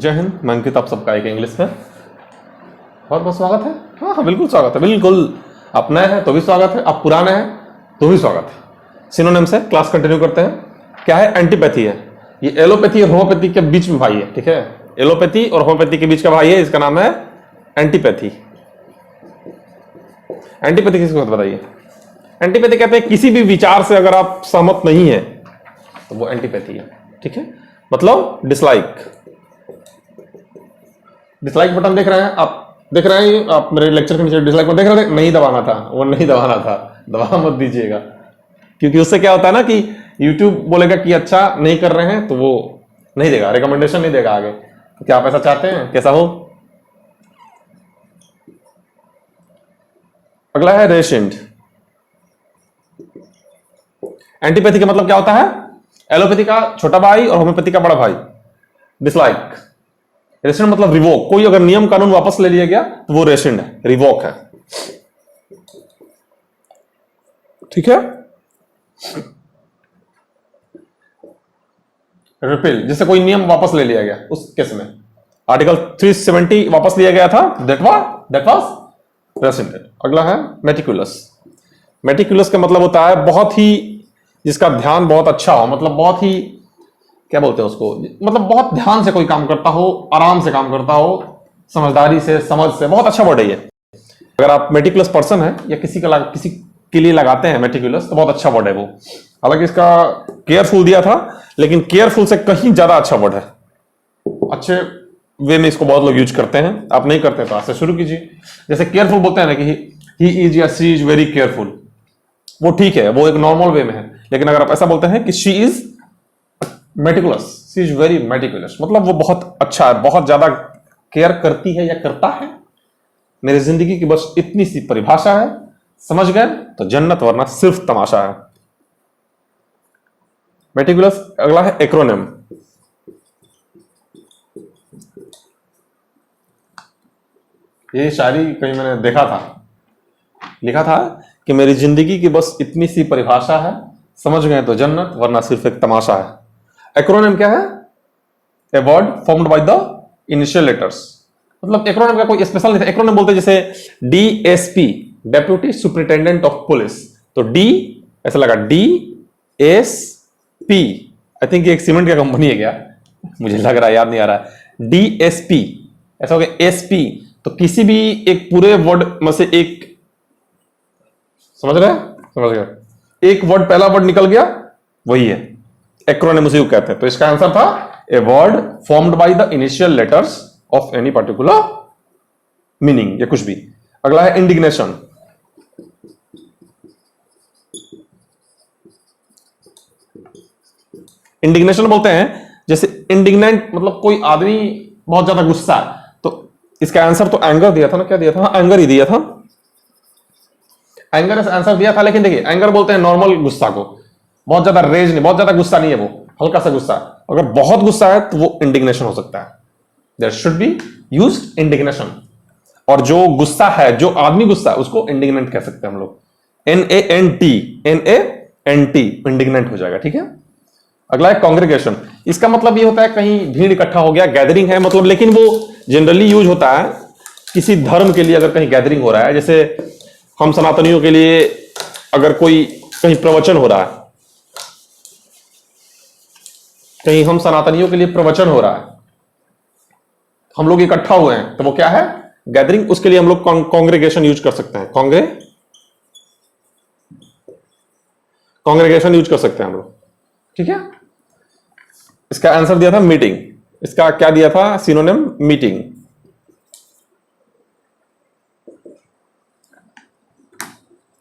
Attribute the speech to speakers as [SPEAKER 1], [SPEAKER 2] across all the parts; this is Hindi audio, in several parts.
[SPEAKER 1] जय हिंद। मैं अंकित, आप सबका एक इंग्लिश में बहुत बहुत स्वागत है। हाँ हाँ, बिल्कुल स्वागत है, बिल्कुल। आप नए हैं तो भी स्वागत है, आप पुराने हैं तो भी स्वागत है। सिनोनिम से क्लास कंटिन्यू करते हैं। क्या है? एंटीपैथी है। ये एलोपैथी और होम्योपैथी के बीच में भाई है, ठीक है। एलोपैथी और होम्योपैथी के बीच का भाई है, इसका नाम है एंटीपैथी। एंटीपैथी किसको बताइए? एंटीपैथी कहते हैं किसी भी विचार से अगर आप सहमत नहीं है तो वो एंटीपैथी है, ठीक है। मतलब डिसलाइक। डिसलाइक बटन देख रहे हैं आप? देख रहे हैं आप मेरे लेक्चर के नीचे डिसलाइक बटन देख रहे थे? नहीं दबाना था, वो नहीं दबाना था, दबा मत दीजिएगा। क्योंकि उससे क्या होता है ना कि YouTube बोलेगा कि अच्छा नहीं कर रहे हैं तो वो नहीं देगा, रिकमेंडेशन नहीं देगा आगे। तो क्या आप ऐसा चाहते हैं? कैसा हो? अगला है रेशेंट। एंटीपैथी का मतलब क्या होता है? एलोपैथी का छोटा भाई और होम्योपैथी का बड़ा भाई। डिसलाइक। रेशेंट मतलब रिवोक। कोई अगर नियम कानून वापस ले लिया गया तो वो रेशेंट है, रिवोक है, ठीक है। रिपील, जिससे कोई नियम वापस ले लिया गया, उस केस में आर्टिकल 370 वापस लिया गया था, दैट वाज रेशेंट। अगला है मेटिकुलस। मेटिकुलस का मतलब होता है बहुत ही, जिसका ध्यान बहुत अच्छा हो, मतलब बहुत ही, क्या बोलते हैं उसको, मतलब बहुत ध्यान से कोई काम करता हो, आराम से काम करता हो, समझदारी से, समझ से। बहुत अच्छा वर्ड है ये। अगर आप मेटिकुलस पर्सन है या किसी के लिए लगाते हैं मेटिकुलस तो बहुत अच्छा वर्ड है वो। हालांकि इसका केयरफुल दिया था, लेकिन केयरफुल से कहीं ज्यादा अच्छा वर्ड है। अच्छे वे में इसको बहुत लोग यूज करते हैं। आप नहीं करते तो आज से शुरू कीजिए। जैसे केयरफुल बोलते हैं ना कि ही इज या शी इज वेरी केयरफुल, वो ठीक है, वो एक नॉर्मल वे में है। लेकिन अगर आप ऐसा बोलते हैं कि she is meticulous, she is very meticulous, मतलब वो बहुत अच्छा है, बहुत ज्यादा केयर करती है या करता है। मेरी जिंदगी की बस इतनी सी परिभाषा है, समझ गए तो जन्नत, वरना सिर्फ तमाशा है। मेटिकुलस। अगला है एक्रोनिम। ये शायरी कहीं मैंने देखा था, लिखा था कि मेरी जिंदगी की बस इतनी सी परिभाषा है, समझ गए तो जन्नत, वरना सिर्फ एक तमाशा है। एक्रोनिम क्या है? A word formed by the initial letters. मतलब एक्रोनिम का कोई स्पेशल नहीं था। एक्रोनिम बोलते जैसे DSP, deputy superintendent of police, तो डी ऐसा लगा, DSP। आई थिंक ये एक सीमेंट का कंपनी है क्या, मुझे लग रहा है, याद नहीं आ रहा है। DSP ऐसा हो गया SP। तो किसी भी एक पूरे वर्ड में से एक, समझ रहे हैं? समझ गए? एक वर्ड, पहला वर्ड निकल गया, वही है एक्रोनिम, उसी को कहते हैं। तो इसका आंसर था a word formed by the initial letters of any particular meaning, या कुछ भी। अगला है इंडिग्नेशन। इंडिग्नेशन बोलते हैं जैसे इंडिग्नेंट, मतलब कोई आदमी बहुत ज्यादा गुस्सा है। तो इसका आंसर तो एंगर दिया था ना, क्या दिया था? एंगर ही दिया था, एंगर आंसर दिया था। लेकिन देखिए, एंगर बोलते हैं नॉर्मल गुस्सा को, बहुत ज्यादा रेज नहीं, बहुत ज्यादा गुस्सा नहीं है वो, हल्का सा गुस्सा है। अगर बहुत गुस्सा है तो वो इंडिग्नेशन हो सकता है। There should be used indignation. और जो गुस्सा है, जो आदमी गुस्सा है, उसको इंडिग्नेंट कह सकते हैं हम लोग। NANT, इंडिग्नेंट हो जाएगा, ठीक है। अगला है कांग्रेगेशन। इसका मतलब ये होता है कहीं भीड़ इकट्ठा हो गया, गैदरिंग है मतलब, लेकिन वो जनरली यूज होता है किसी धर्म के लिए। अगर कहीं गैदरिंग हो रहा है, जैसे हम सनातनियों के लिए अगर कोई कहीं प्रवचन हो रहा है, कहीं हम सनातनियों के लिए प्रवचन हो रहा है, हम लोग इकट्ठा हुए हैं, तो वो क्या है? गैदरिंग। उसके लिए हम लोग कांग्रेगेशन यूज कर सकते हैं। कांग्रेगेशन यूज कर सकते हैं हम लोग, ठीक है। इसका आंसर दिया था मीटिंग। इसका क्या दिया था सिनोनिम? मीटिंग।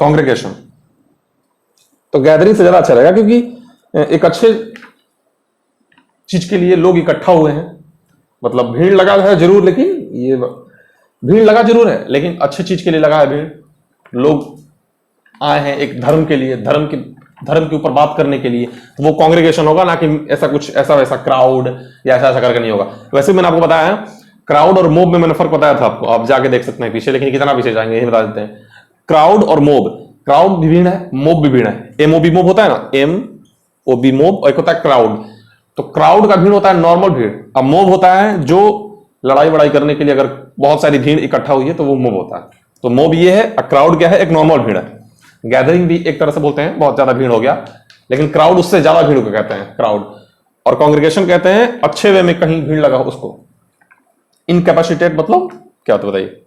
[SPEAKER 1] कांग्रेगेशन। तो गैदरिंग से ज्यादा अच्छा रहेगा, क्योंकि एक अच्छे चीज के लिए लोग इकट्ठा हुए हैं, मतलब भीड़ लगा है जरूर, लेकिन ये भीड़ लगा जरूर है, लेकिन अच्छी चीज के लिए लगा है भीड़। लोग आए हैं एक धर्म के लिए, धर्म के ऊपर बात करने के लिए, तो वो कांग्रेगेशन होगा, ना कि ऐसा कुछ ऐसा वैसा क्राउड या ऐसा ऐसा करके नहीं होगा। वैसे मैंने आपको बताया है, क्राउड और मोब में मैंने फर्क बताया था आपको, आप जाके देख सकते हैं पीछे, लेकिन कितना पीछे जाएंगे यही बता देते हैं। क्राउड और मोब, क्राउड भी भीड़ है, मोब भी भीड़ है। MOB मोब होता है ना, MOB मोब, एक होता है क्राउड। तो क्राउड का भीड़ होता है नॉर्मल भीड़। अब मोब होता है जो लड़ाई वड़ाई करने के लिए अगर बहुत सारी भीड़ इकट्ठा हुई है तो वो मोब होता है। तो मोब ये है, क्राउड क्या है, एक नॉर्मल भीड़ है। गैदरिंग भी एक तरह से बोलते हैं, बहुत ज्यादा भीड़ हो गया, लेकिन क्राउड उससे ज्यादा भीड़ को कहते हैं क्राउड। और कांग्रेगेशन कहते हैं अच्छे वे में कहीं भीड़ लगा हो उसको। इनकैपेसिटेट मतलब क्या होता है बताइए?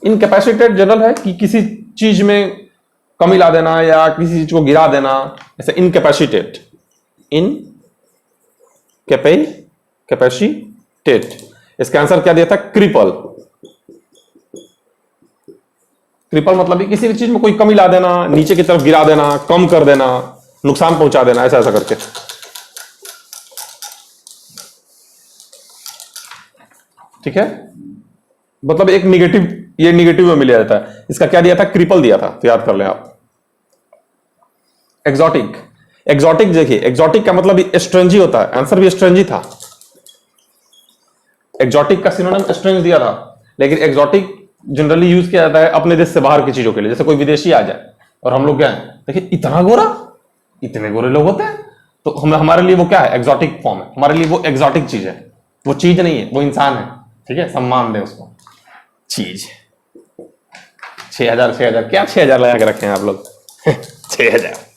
[SPEAKER 1] इनकैपेसिटेट जनरल है कि किसी चीज में कमी ला देना या किसी चीज को गिरा देना, ऐसे इनकैपेसिटेट। इन कैपेसिटेट। इसका आंसर क्या दिया था? क्रिपल। क्रिपल मतलब भी किसी भी चीज में कोई कमी ला देना, नीचे की तरफ गिरा देना, कम कर देना, नुकसान पहुंचा देना, ऐसा ऐसा करके। ठीक है, मतलब एक निगेटिव, ये निगेटिव में मिला जाता है। इसका क्या दिया था? क्रिपल दिया था, तो याद कर लें आप। एक्सोटिक। एक्सोटिक देखिए, एक्सोटिक का मतलब स्ट्रेंजी होता है, आंसर भी स्ट्रेंजी था। एक्सोटिक का सिनोनिम स्ट्रेंज दिया था, लेकिन एक्सोटिक जनरली यूज किया जाता है अपने देश से बाहर की चीजों के लिए। जैसे कोई विदेशी आ जाए और हम लोग क्या है, देखिए इतना गोरा, इतने गोरे लोग होते हैं, तो हमारे लिए वो क्या है? एक्सोटिक फॉर्म है, हमारे लिए वो एक्सोटिक चीज है। वो चीज नहीं है, वो इंसान है। ठीक है, सम्मान दे उसको। चीज 6000 6000 क्या 6000 लगा के रखे हैं आप लोग? 6000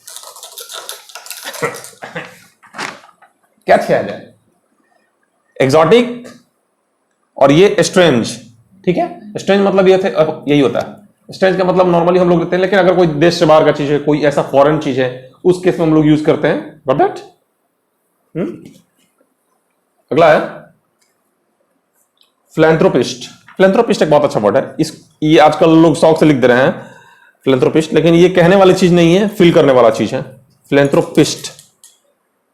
[SPEAKER 1] क्या 6000? एक्सोटिक और ये स्ट्रेंज। ठीक है, स्ट्रेंज मतलब ये थे, यही होता है। स्ट्रेंज का मतलब नॉर्मली हम लोग लेते हैं, लेकिन अगर कोई देश से बाहर का चीज है, कोई ऐसा फॉरेन चीज है, उस केस में हम लोग यूज करते हैं गॉट दैट। अगला है फिलैंथ्रोपिस्ट। फिलैंथ्रोपिस्ट एक बहुत अच्छा वर्ड है। ये आजकल लोग शौक से लिख दे रहे हैं फिलैंथ्रोपिस्ट, लेकिन ये कहने वाली चीज नहीं है, फील करने वाला चीज है। Philanthropist,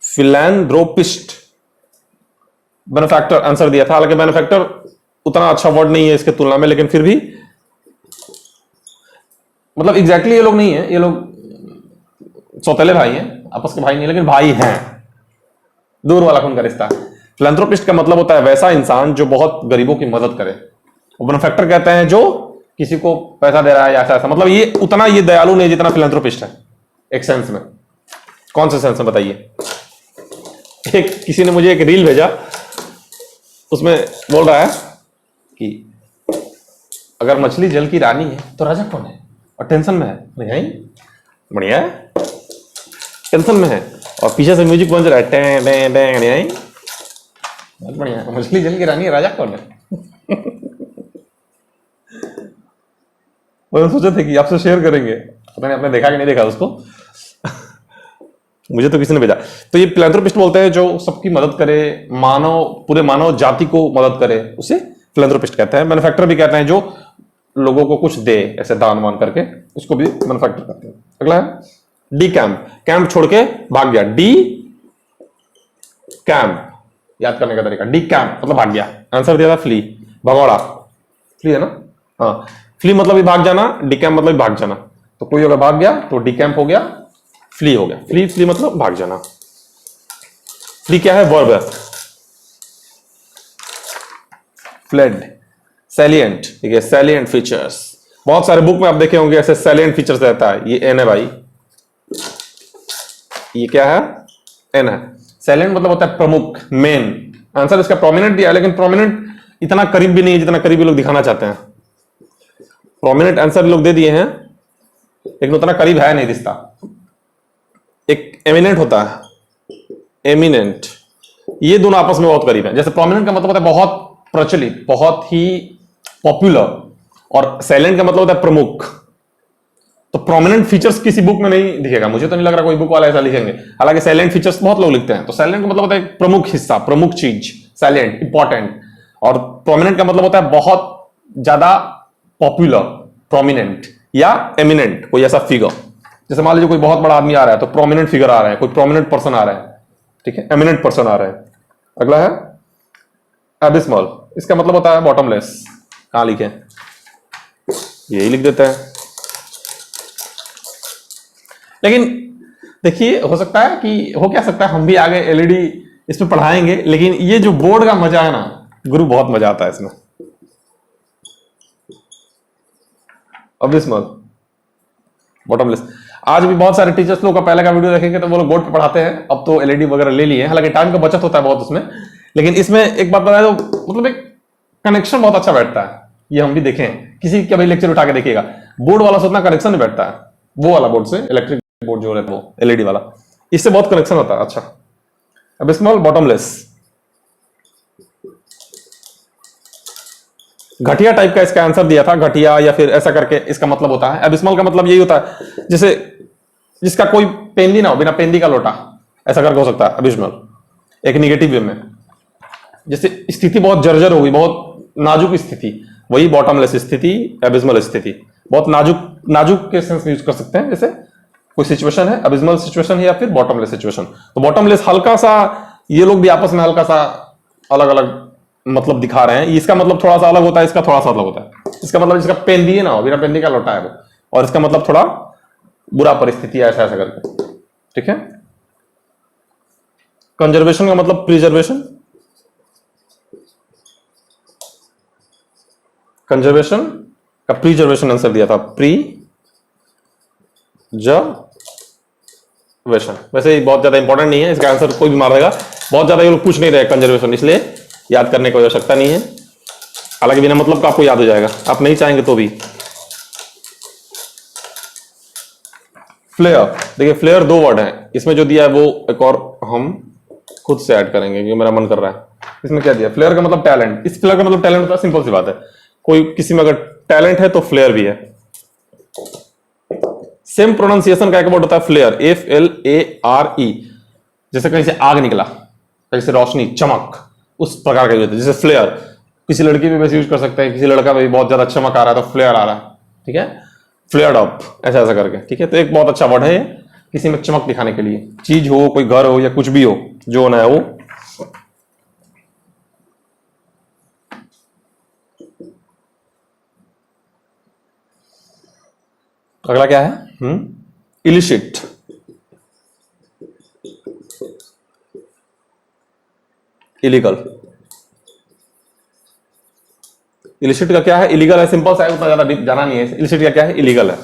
[SPEAKER 1] philanthropist. बेनिफैक्टर आंसर दिया था, हालांकि बेनिफैक्टर उतना अच्छा वर्ड नहीं है इसके तुलना में, लेकिन फिर भी मतलब एग्जैक्टली ये लोग नहीं है, ये लोग सौतेले भाई हैं, आपस के भाई नहीं, लेकिन भाई हैं, दूर वाला खून का रिश्ता। फिलैंथ्रोपिस्ट का मतलब होता है वैसा इंसान जो बहुत गरीबों की मदद करे। बेनिफैक्टर कहते हैं जो किसी को पैसा दे रहा है या ऐसा, मतलब ये उतना ये दयालु नहीं जितना फिलैंथ्रोपिस्ट है, एक सेंस में। कौन से सेंस में बताइए? एक किसी ने मुझे एक रील भेजा, उसमें बोल रहा है कि अगर मछली जल की रानी है तो राजा कौन है? और टेंशन में है, बढ़िया बढ़िया है, टेंशन में है, और पीछे से म्यूजिक बज रहा है, टे टे टे, बहुत बढ़िया। मछली जल की रानी है, राजा कौन है? वो सोचे थे कि आपसे शेयर करेंगे, पता नहीं आपने देखा कि नहीं देखा उसको। मुझे तो किसी ने भेजा। तो ये फिलैंथ्रोपिस्ट बोलते हैं जो सबकी मदद करे, मानव, पूरे मानव जाति को मदद करे, उसे फिलैंथ्रोपिस्ट कहते हैं। मैन्युफैक्चरर भी कहते हैं जो लोगों को कुछ दे, ऐसे दान वान करके, उसको भी मैन्युफैक्चर कहते हैं। अगला है डी कैंप। कैंप छोड़ के भाग गया, डी कैंप। याद करने का तरीका, डी कैंप मतलब भाग गया। आंसर दिया था फ्ली, भगौड़ा। फ्ली है ना? हाँ, फ्ली मतलब भी भाग जाना, डी कैंप मतलब भी भाग जाना। तो कोई अगर भाग गया तो डी कैंप हो गया, फ्ली हो गया। फ्ली, फ्ली मतलब भाग जाना। फ्ली क्या है? वर्ब है। Fled, salient. ठीक है, सैलिएंट फीचर्स। बहुत सारे बुक में आप देखे होंगे ऐसे सैलिएंट फीचर्स रहता है। ये एन है भाई, ये क्या है? एन है। सैलिएंट मतलब होता है प्रमुख, मेन। आंसर इसका प्रोमिनेंट दिया है, लेकिन प्रोमिनेंट इतना करीब भी नहीं है जितना करीबी लोग दिखाना चाहते हैं। प्रोमिनेंट आंसर लोग दे दिए हैं, लेकिन उतना करीब है नहीं रिश्ता। एक एमिनेंट होता है, एमिनेंट। ये दोनों आपस में बहुत करीब है। जैसे प्रोमिनेंट का मतलब होता है बहुत प्रचलित, बहुत ही पॉपुलर, और सैलेंट का मतलब होता है प्रमुख। तो प्रोमिनेंट फीचर्स किसी बुक में नहीं दिखेगा, मुझे तो नहीं लग रहा कोई बुक वाला ऐसा लिखेंगे। हालांकि सैलेंट फीचर्स बहुत लोग लिखते हैं। तो सैलेंट का मतलब होता है प्रमुख हिस्सा, प्रमुख चीज, सैलेंट, इंपॉर्टेंट। और प्रोमिनेंट का मतलब होता है बहुत ज्यादा पॉपुलर, प्रोमिनेंट या एमिनेंट, कोई ऐसा फिगर। जैसे मान लीजिए कोई बहुत बड़ा आदमी आ रहा है तो प्रोमिनेंट फिगर आ रहा है, कोई प्रोमिनेंट पर्सन आ रहा है। ठीक है, एमिनेंट पर्सन आ रहा है। अगला है एबिस्मल। इसका मतलब होता है बॉटमलेस। कहां लिखे? यही लिख देते हैं। लेकिन देखिए, हो सकता है कि, हो क्या सकता है, हम भी आगे एलईडी इस पे पढ़ाएंगे, लेकिन ये जो बोर्ड का मजा है ना गुरु, बहुत मजा आता है इसमें। Abysmal, bottomless. आज भी बहुत सारे टीचर्स लोग का पहले का वीडियो देखेंगे तो वो लोग बोर्ड पे पढ़ाते हैं, अब तो एलईडी वगैरह ले लिए हैं, हालांकि टाइम का बचत होता है बहुत उसमें, लेकिन इसमें एक बात बताया तो मतलब एक कनेक्शन बहुत अच्छा बैठता है। ये हम भी देखें, किसी का भी लेक्चर उठा के देखिएगा, बोर्ड वाला से उतना कनेक्शन नहीं बैठता है, वो वाला बोर्ड से, इलेक्ट्रिक बोर्ड जो रहता है वो एलईडी वाला, इससे बहुत कनेक्शन होता है। अच्छा, अब स्मॉल बॉटमलेस, घटिया टाइप का इसका आंसर दिया था, घटिया या फिर ऐसा करके इसका मतलब होता है। एबिस्मल का मतलब यही होता है जैसे जिसका कोई पेंदी ना हो, बिना पेंदी का लोटा, ऐसा करके हो सकता है एबिस्मल, एक निगेटिव वे में। जैसे स्थिति बहुत जर्जर होगी, बहुत नाजुक स्थिति, वही बॉटमलेस स्थिति, एबिस्मल स्थिति, बहुत नाजुक, नाजुक के सेंस में यूज कर सकते हैं। जैसे कोई सिचुएशन है, एबिस्मल सिचुएशन है या फिर बॉटमलेस सिचुएशन। तो बॉटमलेस हल्का सा, ये लोग भी आपस में हल्का सा अलग अलग मतलब दिखा रहे हैं, इसका मतलब थोड़ा सा अलग होता है, इसका थोड़ा सा अलग होता है। इसका मतलब जिसका पेंदी ना हो, बिना पेंदी का लोटा है वो, और इसका मतलब थोड़ा बुरा परिस्थिति ऐसा ऐसा करके, ठीक है। कंजर्वेशन का मतलब प्रिजर्वेशन, कंजर्वेशन का प्रिजर्वेशन आंसर दिया था, प्रिजर्वेशन। वैसे ही बहुत ज्यादा इंपॉर्टेंट नहीं है, इसका आंसर कोई भी मार देगा, बहुत ज्यादा ये लोग पूछ नहीं रहे कंजर्वेशन, इसलिए याद करने की आवश्यकता नहीं है। हालांकि बिना मतलब का आपको याद हो जाएगा, आप नहीं चाहेंगे तो भी। फ्लेयर, देखिए फ्लेयर दो वर्ड हैं, इसमें जो दिया है वो एक और हम खुद से ऐड करेंगे क्योंकि मेरा मन कर रहा है। इसमें क्या दिया, फ्लेयर का मतलब टैलेंट, इस फ्लेयर का मतलब टैलेंट होता है, सिंपल सी बात है, कोई किसी में अगर टैलेंट है तो फ्लेयर भी है। सेम प्रोनाउंसिएशन का एक वर्ड होता है फ्लेयर, FLARE, जैसे कहीं से आग निकला, कहीं से रोशनी, चमक, उस प्रकार का होता है। जैसे फ्लेयर किसी लड़की पे वैसे यूज कर सकते हैं, किसी लड़का पे बहुत ज्यादा चमक आ रहा है तो फ्लेयर आ रहा है, ठीक है, फ्लेयर्ड अप, ऐसा ऐसा करके, ठीक है। तो एक बहुत अच्छा वर्ड है किसी में चमक दिखाने के लिए, चीज हो, कोई घर हो या कुछ भी हो, जो होना है वो। अगला क्या है, इलिसिट, इलीगल। इलिसिट का क्या है, इलीगल है, सिंपल सा है, उतना ज्यादा डीप जाना नहीं है। इलिसिट का क्या है, इलीगल है।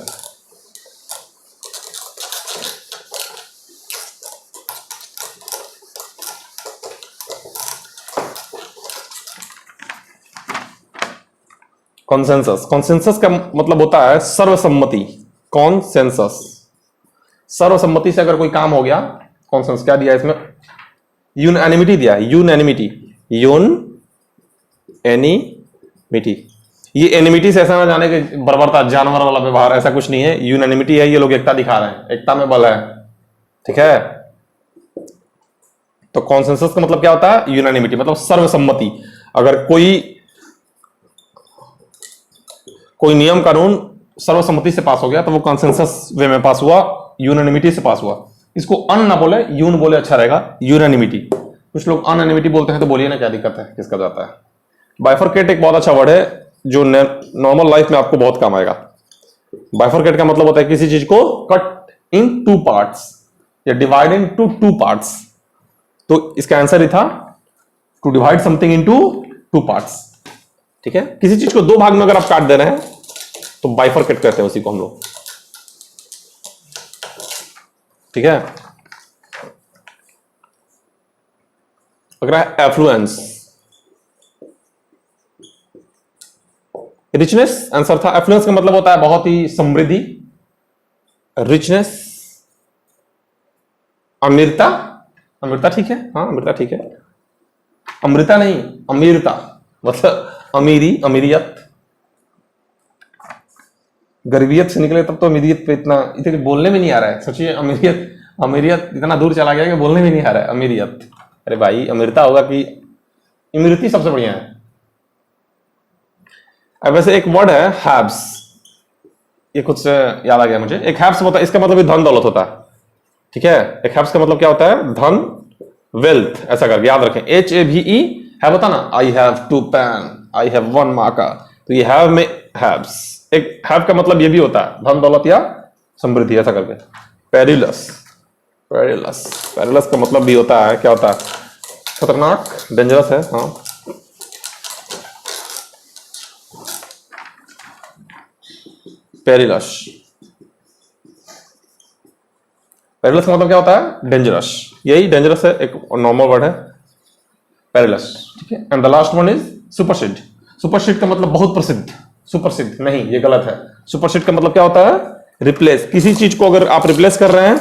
[SPEAKER 1] कॉन्सेंसस, कॉन्सेंसस का मतलब होता है सर्वसम्मति, कॉन्सेंसस, सर्वसम्मति से अगर कोई काम हो गया, कॉन्सेंसस क्या दिया इसमें, यूनएनिमिटी दिया है, यूनएनिमिटी, यूनएनिमिटी। ये एनिमिटी से ऐसा ना जाने के बर्बरता, जानवर वाला व्यवहार, ऐसा कुछ नहीं है, यूनएनिमिटी है, ये लोग एकता दिखा रहे हैं, एकता में बल है, ठीक है। तो कॉन्सेंसस का मतलब क्या होता है, यूनएनिमिटी, मतलब सर्वसम्मति। अगर कोई नियम कानून सर्वसम्मति से पास हो गया तो वो कॉन्सेंसस वे में पास हुआ, यूनैनिमिटी से पास हुआ। इसको अन ना बोले, यून बोले अच्छा रहेगा, यूनैनिमिटी। कुछ लोग अनएनिमिटी बोलते हैं तो बोलिए ना, क्या दिक्कत है, किसका जाता है। बाइफरकेट एक बहुत अच्छा वर्ड है जो नॉर्मल लाइफ में आपको बहुत काम आएगा। बाइफरकेट का मतलब होता है किसी चीज को कट इन टू पार्ट्स या divide into two parts. तो इसका आंसर ही था to divide something into two parts, ठीक है। किसी चीज को दो भाग में अगर आप काट दे रहे हैं तो बाइफरकेट कहते हैं उसी को हम लोग, ठीक है। अगला है एफ्लुएंस, रिचनेस आंसर था। एफ्लुएंस का मतलब होता है बहुत ही समृद्धि, रिचनेस, अमीरता, अमीरता ठीक है, हाँ अमीरता ठीक है, अमृता नहीं अमीरता, मतलब अमीरी, अमीरियत, गरीबियत से निकले तब तो अमीरियत पे इतने बोलने में नहीं आ रहा है। सोचिए अमीरियत, अमीरियत इतना दूर चला गया कि बोलने में नहीं आ रहा है अमीरियत। अरे भाई अमीरता होगा कि इमृति सबसे बढ़िया है। अब वैसे एक वर्ड है हैब्स, ये खुद से याद आ गया मुझे। एक हैब्स होता है, इसका मतलब धन दौलत होता है, ठीक है। एक हैब्स का मतलब क्या होता है, धन, वेल्थ, ऐसा करके याद रखें। HAVE है होता ना, I have 2 pen, I have 1 marker, तो ये हैव में हैव्स। एक हैव का मतलब ये भी होता है धन दौलत या समृद्धि, ऐसा करके। पेरिलस, पेरिलस, पेरिलस का मतलब भी होता है, क्या होता है, खतरनाक, डेंजरस है, हाँ। पेरिलस, पेरिलस का मतलब क्या होता है? डेंजरस। यही डेंजरस है, एक नॉर्मल वर्ड है पेरिलस, ठीक है। And the last one is supersede. Supersede का मतलब बहुत प्रसिद्ध, सुप्रसिद्ध नहीं, ये गलत है। सुपरसीड का मतलब क्या होता है? रिप्लेस। किसी चीज को अगर आप रिप्लेस कर रहे हैं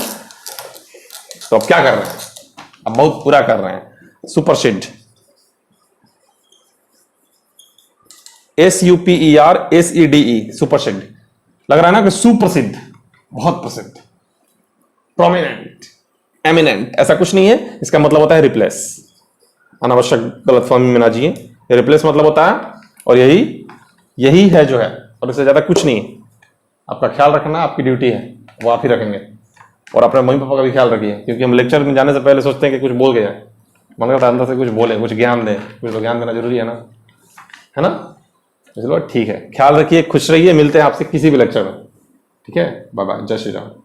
[SPEAKER 1] तो आप क्या कर रहे हैं? आप बहुत बुरा कर रहे हैं। Supersede, SUPERSEDE, supersede. लग रहा है ना कि सुप्रसिद्ध, बहुत प्रसिद्ध, प्रोमिनेंट, एमिनेंट, ऐसा कुछ नहीं है। इसका मतलब होता है रिप्लेस। अनावश्यक गलतफहमी में ना जिए, रिप्लेस मतलब होता है, और यही है जो है, और इससे ज्यादा कुछ नहीं है। आपका ख्याल रखना आपकी ड्यूटी है, वो आप ही रखेंगे। और अपने मम्मी पापा का भी ख्याल रखिए, क्योंकि हम लेक्चर में जाने से पहले सोचते हैं कि कुछ बोल के जाए, मन करता है अंदर से कुछ बोले, कुछ ज्ञान दें, कुछ तो ज्ञान देना जरूरी है ना। चलो ठीक है, ख्याल रखिए, खुश रहिए, मिलते हैं आपसे किसी भी लेक्चर में, ठीक है। बाय बाय, जय श्री राम।